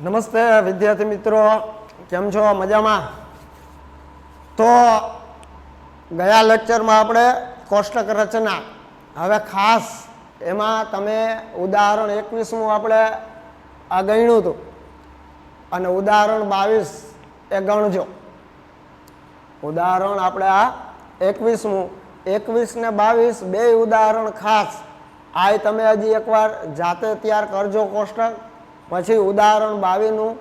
નમસ્તે વિદ્યાર્થી મિત્રો, કેમ છો? મજામાં? તો ગયા લેક્ચરમાં આપણે કોષ્ટક રચના, હવે ખાસ એમાં તમે ઉદાહરણ 21મું આપણે આ ગણ્યું હતું અને ઉદાહરણ 22 એ ગણજો. ઉદાહરણ આપણે આ 21મું 21 ને 22 બે ઉદાહરણ ખાસ આ તમે હજી એકવાર જાતે તૈયાર કરજો કોષ્ટક. પછી ઉદાહરણ 22નું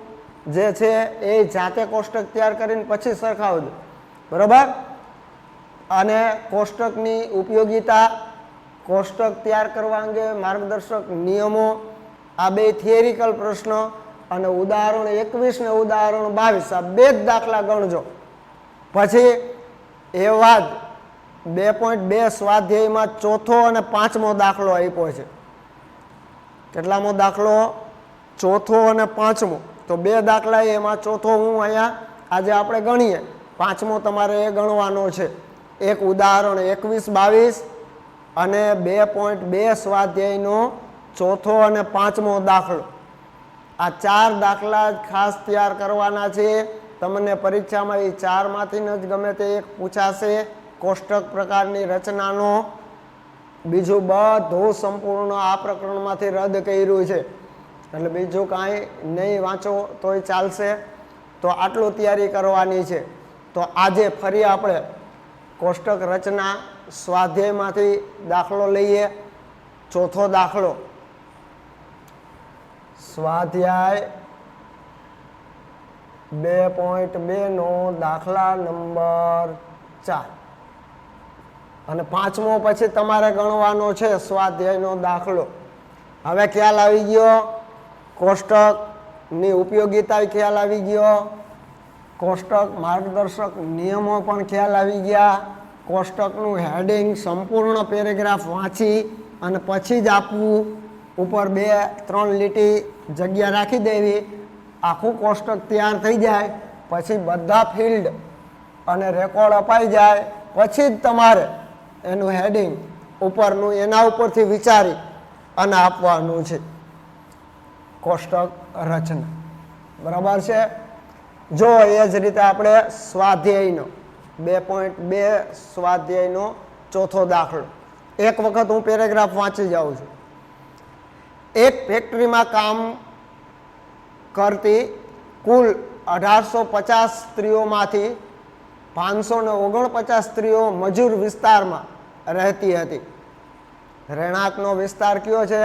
જે છે એ જાતે કોષ્ટક તૈયાર કરીને પછી સરખાવજો, બરાબર? અને કોષ્ટકની ઉપયોગિતા, કોષ્ટક તૈયાર કરવા અંગે માર્ગદર્શક નિયમો, આ બે થિયરિકલ પ્રશ્નો અને ઉદાહરણ 21 ને ઉદાહરણ 22 આ બે જ દાખલા ગણજો. પછી એ વાત 2.2 સ્વાધ્યાયમાં ચોથો અને પાંચમો દાખલો આપ્યો છે. કેટલામો દાખલો? ચોથો અને પાંચમો. તો બે દાખલા એમાં ચોથો હું અહીંયા આજે આપણે ગણીએ, પાંચમો તમારે એ ગણવાનો છે. એક ઉદાહરણ 21-22 અને 2.2 સ્વાધ્યાયનો ચોથો અને પાંચમો દાખલો. આ ચાર દાખલા ખાસ તૈયાર કરવાના છે. તમને પરીક્ષામાં એ ચારમાંથી જ ગમે તે એક પૂછાશે. કોષ્ટક પ્રકારની રચનાનો બીજું બધું સંપૂર્ણ આ પ્રકરણમાંથી રદ કર્યું છે, એટલે બીજું કાંઈ નહીં વાંચો તોય ચાલશે. તો આટલું તૈયારી કરવાની છે. તો આજે ફરી આપણે કોષ્ટક રચના સ્વાધ્યાયમાંથી દાખલો લઈએ. ચોથો દાખલો, સ્વાધ્યાય 2.2 નો દાખલા નંબર 4 અને પાંચમો પછી તમારે ગણવાનો છે સ્વાધ્યાયનો દાખલો. હવે ખ્યાલ આવી ગયો, કોષ્ટકની ઉપયોગિતા ખ્યાલ આવી ગયો, કોષ્ટક માર્ગદર્શક નિયમો પણ ખ્યાલ આવી ગયા, કોષ્ટકનું હેડિંગ સંપૂર્ણ પેરેગ્રાફ વાંચી અને પછી જ આપવું, ઉપર 2-3 લીટી જગ્યા રાખી દેવી, આખું કોષ્ટક તૈયાર થઈ જાય પછી બધા ફિલ્ડ અને રેકોર્ડ અપાઈ જાય પછી જ તમારે એનું હેડિંગ ઉપરનું એના ઉપરથી વિચારી અને આપવાનું છે કોષ્ટક રચના, બરાબર છે? જો એ જ રીતે આપણે સ્વાધ્યાયનો 2.2 સ્વાધ્યાયનો ચોથો દાખલો, એક વખત હું પેરેગ્રાફ વાંચી જાઉં છું. એક ફેક્ટરીમાં કામ કરતી કુલ 1850 સ્ત્રીઓમાંથી 549 સ્ત્રીઓ મજૂર વિસ્તારમાં રહેતી હતી. રહેણાંકનો વિસ્તાર કયો છે?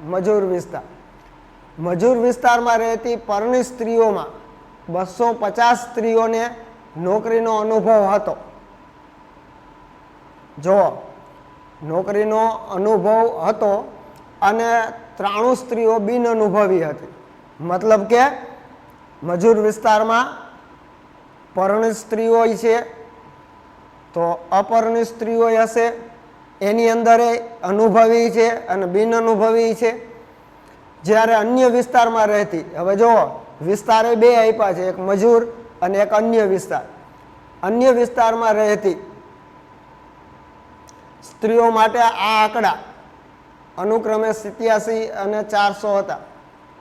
મજૂર વિસ્તાર. મજૂર વિસ્તારમાં રહેતી પરણિત સ્ત્રીઓમાં 250 સ્ત્રીઓને નોકરીનો અનુભવ હતો. જો નોકરીનો અનુભવ હતો અને 93 સ્ત્રીઓ બિન અનુભવી હતી. મતલબ કે મજૂર વિસ્તારમાં પરણિત સ્ત્રીઓ છે તો અપરણિત સ્ત્રીઓ હશે, એની અંદર અનુભવી છે અને બિન અનુભવી છે. જ્યારે અન્ય વિસ્તારમાં રહેતી, હવે જો વિસ્તારે બે આપ્યા છે, એક મજૂર અને એક અન્ય વિસ્તાર. અન્ય વિસ્તારમાં રહેતી સ્ત્રીઓ માટે આ આંકડા અનુક્રમે 87 અને 400 હતા.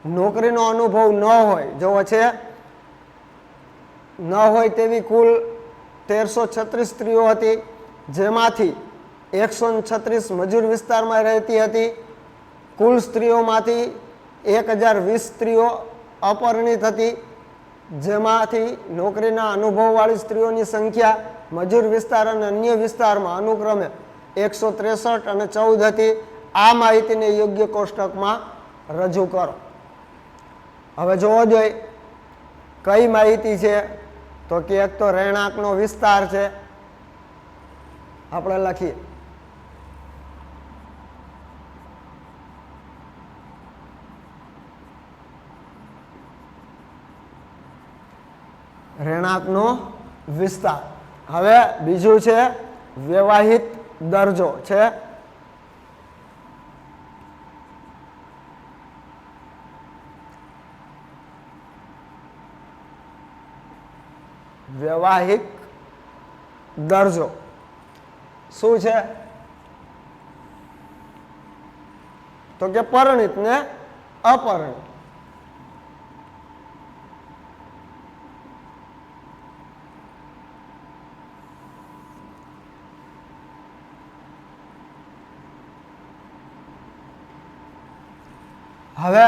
નોકરીનો અનુભવ ન હોય, જો છે ન હોય તેવી કુલ 1336 સ્ત્રીઓ હતી, જેમાંથી 136 મજૂર વિસ્તારમાં રહેતી હતી. કુલ સ્ત્રીઓમાંથી 1020 સ્ત્રીઓ અપરિણિત હતી, જેમાંથી નોકરીના અનુભવવાળી સ્ત્રીઓની સંખ્યા મજૂર વિસ્તાર અને અન્ય વિસ્તારમાં અનુક્રમે 163 અને 14 હતી. આ માહિતીને યોગ્ય કોષ્ટકમાં રજૂ કરો. હવે જોવો જોઈએ કઈ માહિતી છે, તો કે એક તો રહેણાંકનો વિસ્તાર છે, આપણે લખીએ રહેણાંકનો વિસ્તાર. હવે બીજું છે વ્યવહિત દરજ્જો છે. વ્યવહારિક દરજ્જો શું છે? તો કે પરિણીત ને અપરિણીત. હવે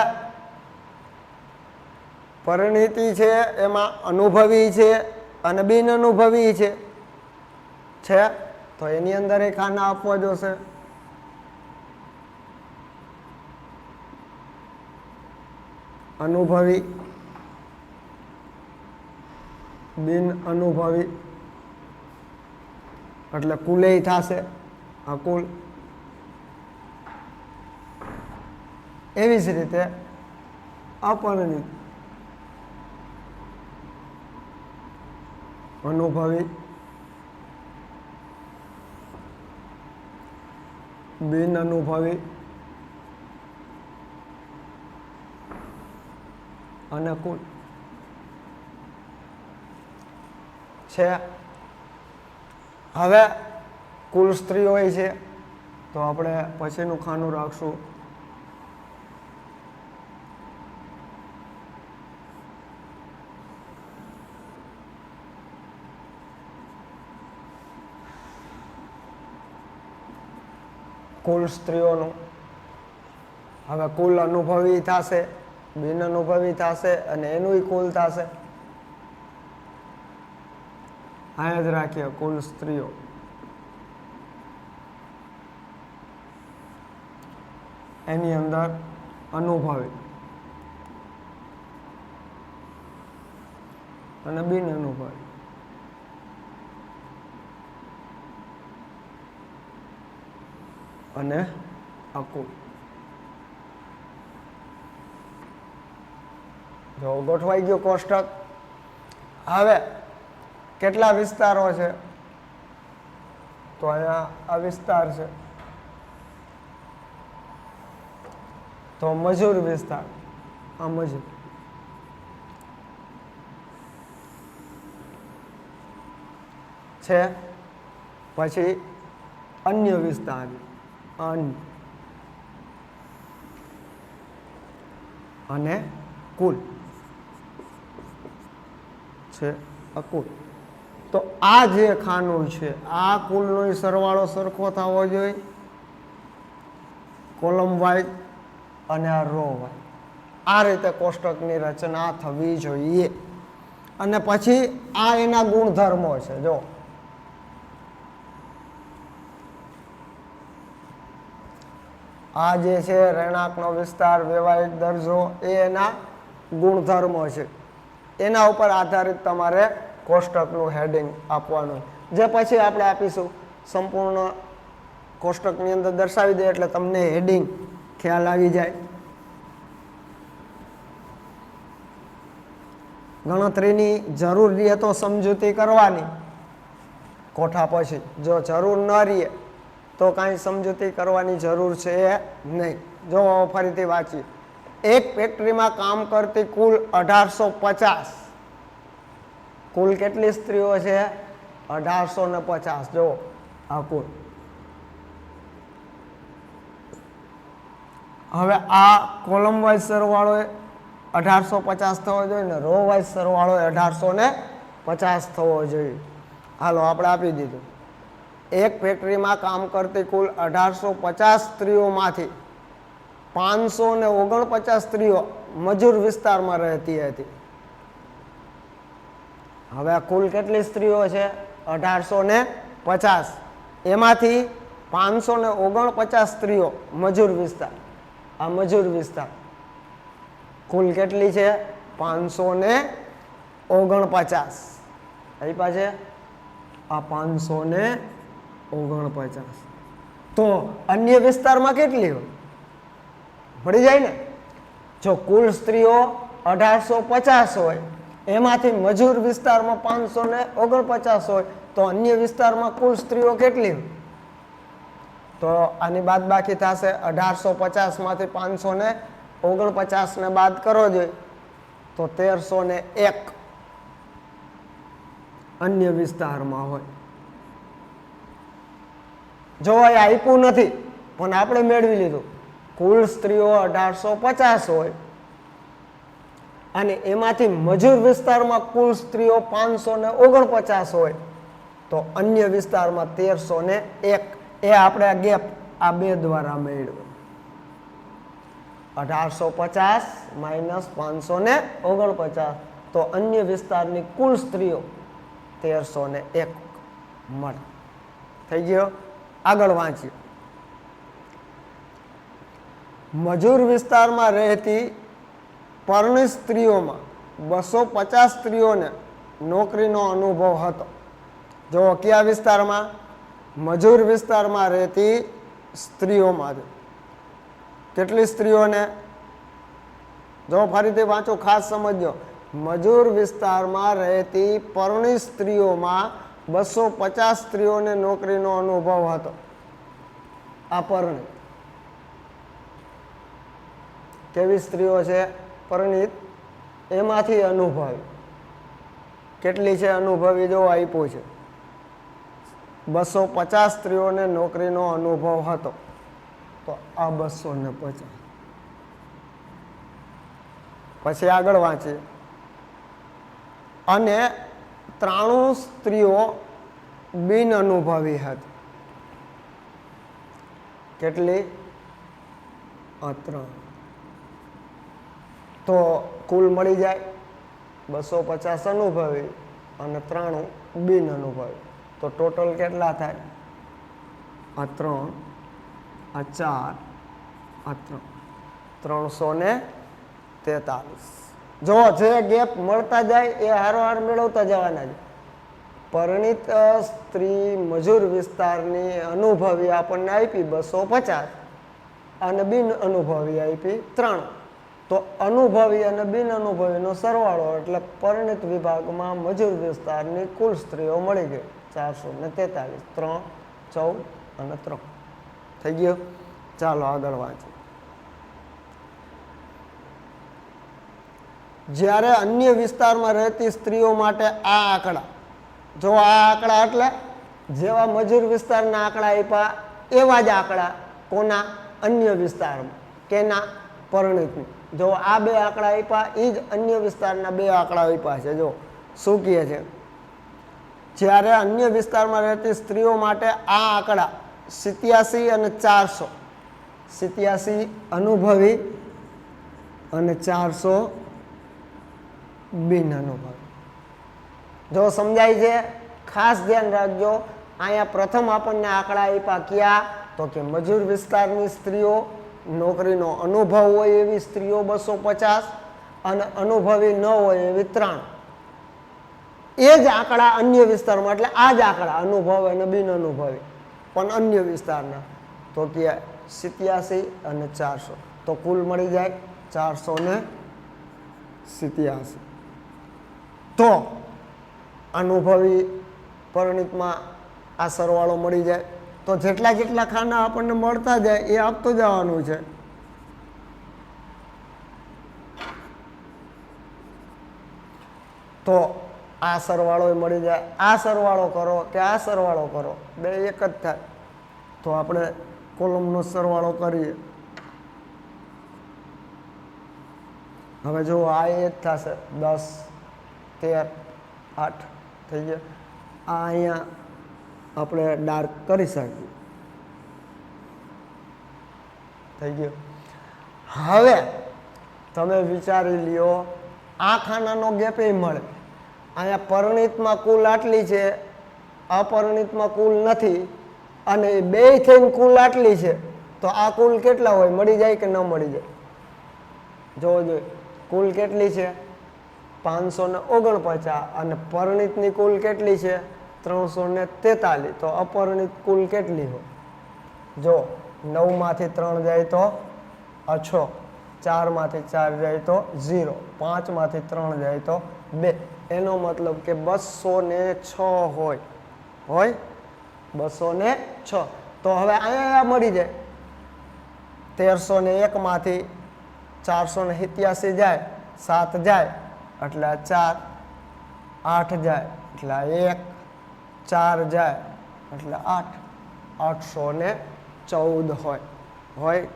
પરિણીતિ છે એમાં અનુભવી છે અને બિન અનુભવી છે તો એની અંદર એક ખાના આપવા જોશે. અનુભવી, બિન અનુભવી એટલે કુલેય થશે આ કુલ. એવી જ રીતે અપરિણીત, અનુભવી, બિન અનુભવી અને કુલ છે. હવે કુલ સ્ત્રી હોય છે તો આપણે પછીનું ખાનું રાખશું કુલ સ્ત્રીઓનું. હવે કુલ અનુભવી થશે, બિન અનુભવી થશે અને એનું કુલ થશે. આ જ રાખીએ કુલ સ્ત્રીઓ. એની અંદર અનુભવી અને બિન અનુભવી. અને અકુલ. જો ગોઠવાઈ ગયો કોષ્ટક. હવે કેટલા વિસ્તારો છે તો અહીંયા આ વિસ્તાર છે તો મજૂર વિસ્તાર, આ મજૂર છે. પછી અન્ય વિસ્તાર, અન્ય અને કુલ છે અકુલ. તો આ જે ખાનું છે આ કુલનો સરવાળો સરખો થવો જોઈએ, કોલમ વાઇઝ અને આ રો વાઇઝ. આ રીતે કોષ્ટકની રચના થવી જોઈએ. અને પછી આ એના ગુણધર્મો છે. જો આ જે છે રહેણાંકનો વિસ્તાર, વ્યવહારિક દરજ્જો, એ એના ગુણધર્મો છે. એના ઉપર આધારિત તમારે કોષ્ટકનું હેડિંગ આપવાનું, જે પછી આપણે આપીશું. સંપૂર્ણ કોષ્ટકની અંદર દર્શાવી દે એટલે તમને હેડિંગ ખ્યાલ આવી જાય. ગણતરીની જરૂર રહે તો સમજૂતી કરવાની કોઠા પછી. જો જરૂર ન રહે તો કાંઈ સમજૂતી કરવાની જરૂર છે નહીં. જો ફરીથી વાંચીએ. એક ફેક્ટરીમાં કામ કરતી કુલ 1850. કુલ કેટલી સ્ત્રીઓ છે? 1850. જો આ કુલ. હવે આ કોલમ વાઇઝ સરવાળો 1850 થવો જોઈએ ને રો વાઇઝ સરવાળો 1850 થવો જોઈએ. હાલો આપણે આપી દીધું. એક ફેક્ટરીમાં કામ કરતી કુલ 1850 સ્ત્રીઓમાંથી 549 સ્ત્રીઓ મજૂર વિસ્તારમાં રહેતી હતી. હવે કુલ કેટલી સ્ત્રીઓ છે? 1850. એમાંથી 549 સ્ત્રીઓ મજૂર વિસ્તાર. આ મજૂર વિસ્તાર કુલ કેટલી છે? 549. આપ્યા છે આ 549. તો અન્ય વિસ્તારમાં કેટલી હોય? મળી જાય ને. જો કુલ સ્ત્રીઓ 1850 હોય એમાંથી મજૂર વિસ્તારમાં 549 હોય તો અન્ય વિસ્તારમાં કુલ સ્ત્રીઓ કેટલી હોય? તો આની બાદ બાકી થશે 1850 માંથી 549 ને બાદ કરો જોઈએ તો 1301 અન્ય વિસ્તારમાં હોય. જો એ આપ્યું નથી પણ આપણે મેળવી લીધું. કુલ સ્ત્રીઓ 1850 હોય અને એમાંથી મજૂર વિસ્તારમાં કુલ સ્ત્રીઓ 549 હોય તો અન્ય વિસ્તારમાં 1301. એ આપણે આ ગેપ આ બે દ્વારા મેળવ્યો. 1850 માઇનસ 549, તો અન્ય વિસ્તારની કુલ સ્ત્રીઓ 1301 મળે. થઈ ગયો. આગળ વાંચીએ. મજૂર વિસ્તારમાં રહેતી પરણિત સ્ત્રીઓમાં 250 સ્ત્રીઓને નોકરીનો અનુભવ હતો. જો કયા વિસ્તારમાં? મજૂર વિસ્તારમાં રહેતી સ્ત્રીઓમાં કેટલી સ્ત્રીઓને? જો ફરીથી વાંચો, ખાસ સમજો. મજૂર વિસ્તારમાં રહેતી પરણિત સ્ત્રીઓમાં 250 સ્ત્રીઓને નોકરીનો અનુભવ હતો. આ પરણિત. કેવી સ્ત્રીઓ છે? પરણિત. એમાંથી અનુભવી કેટલી છે? અનુભવી જો આપ્યું છે 250 સ્ત્રીઓને નોકરીનો અનુભવ હતો, તો આ 250. પછી આગળ વાંચીએ. અને 93 સ્ત્રીઓ બિન અનુભવી હતી. કેટલી? 3. તો કુલ મળી જાય 250 અનુભવી અને 93 બિન અનુભવી, તો ટોટલ કેટલા થાય? 3, 4, 343. જો જે ગેપ મળતા જાય એ હારોહાર મેળવતા જવાના છે. પરણિત સ્ત્રી મજૂર વિસ્તારની અનુભવી આપણને આપી 250 અને બિન અનુભવી આપી 3. તો અનુભવી અને બિન અનુભવીનો સરવાળો એટલે પરણિત વિભાગમાં મજૂર વિસ્તારની કુલ સ્ત્રીઓ મળી ગઈ 443. 3, 14 અને 3 થઈ ગયો. ચાલો આગળ વાંચો. જ્યારે અન્ય વિસ્તારમાં રહેતી સ્ત્રીઓ માટે આ આંકડા, જો આ આંકડા એટલે જેવા મજૂર વિસ્તારના આંકડા આપ્યા એવા જ આંકડા કોના? અન્ય વિસ્તારમાં. કેના? પરણિતની. જો આ બે આંકડા આપ્યા એ જ અન્ય વિસ્તારના બે આંકડા આપ્યા છે. જો શું કહે છે? જ્યારે અન્ય વિસ્તારમાં રહેતી સ્ત્રીઓ માટે આ આંકડા 87 અને 400, 87 અનુભવી અને 400 બિન અનુભવી. જો સમજાય છે? ખાસ ધ્યાન રાખજો. અહીંયા પ્રથમ આપણને આંકડા આપ્યા ક્યાં? તો કે મજૂર વિસ્તારની સ્ત્રીઓ, નોકરીનો અનુભવ હોય એવી સ્ત્રીઓ 250 અને અનુભવી ન હોય એવી 3. એ જ આંકડા અન્ય વિસ્તારમાં, એટલે આ જ આંકડા અનુભવ અને બિન અનુભવી પણ અન્ય વિસ્તારના, તો કે 87 અને 400, તો કુલ મળી જાય 487. તો અનુભવી પરણિતમાં આ સરવાળો મળી જાય. તો જેટલા જેટલા ખાના આપણને મળતા જાય એ આપતું જવાનું છે. તો આ સરવાળો મળી જાય. આ સરવાળો કરો કે આ સરવાળો કરો, બે એક જ થાય. તો આપણે કોલમનો સરવાળો કરીએ. હવે જો આ એ જ થશે 10, 13, 8 થઈ ગયા. આ અહીંયા આપણે ડાર્ક કરી શકીએ. થઈ ગયું. હવે તમે વિચારી લ્યો, આ ખાનાનો ગેપ એ મળે. અહીંયા પરણિતમાં કુલ આટલી છે, અપરિણિતમાં કુલ નથી, અને એ બે થઈને કુલ આટલી છે. તો આ કુલ કેટલા હોય? મળી જાય કે ન મળી જાય? જોવો જોઈએ. કુલ કેટલી છે? 549. અને પરણિતની કુલ કેટલી છે? 343. તો અપરિણિત કુલ કેટલી હોય? જો 9 માંથી 3 જાય તો 6, 4 માંથી 4 જાય તો 0, 5 માંથી 3 જાય તો 2. એનો મતલબ કે 206 હોય. 206. તો હવે અહીંયા મળી જાય. 1301 માંથી 487 જાય, 7 જાય એટલે 4, 8 જાય એટલે 1, 4 જાય એટલે 8, 814 હોય.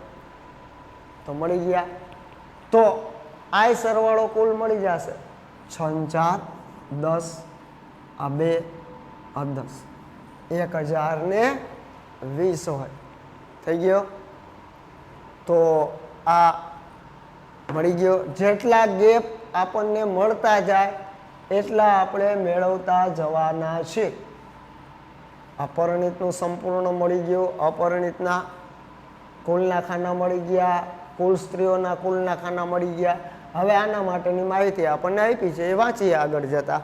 તો મળી ગયા. તો આ સરવાળો કુલ મળી જશે 6 4 10, આ 2 આ 10, 1020 હોય. થઈ ગયો. તો આ મળી ગયો. જેટલા ગેપ આપણને મળતા જાય એટલા આપણે મેળવતા જવાના છે. અપરિણિતનું સંપૂર્ણ મળી ગયું. અપરિણિતના કુલના ખાના મળી ગયા, કુલ સ્ત્રીઓના કુલના ખાના મળી ગયા. હવે આના માટેની માહિતી આપણને આપી છે, એ વાંચીએ આગળ જતા.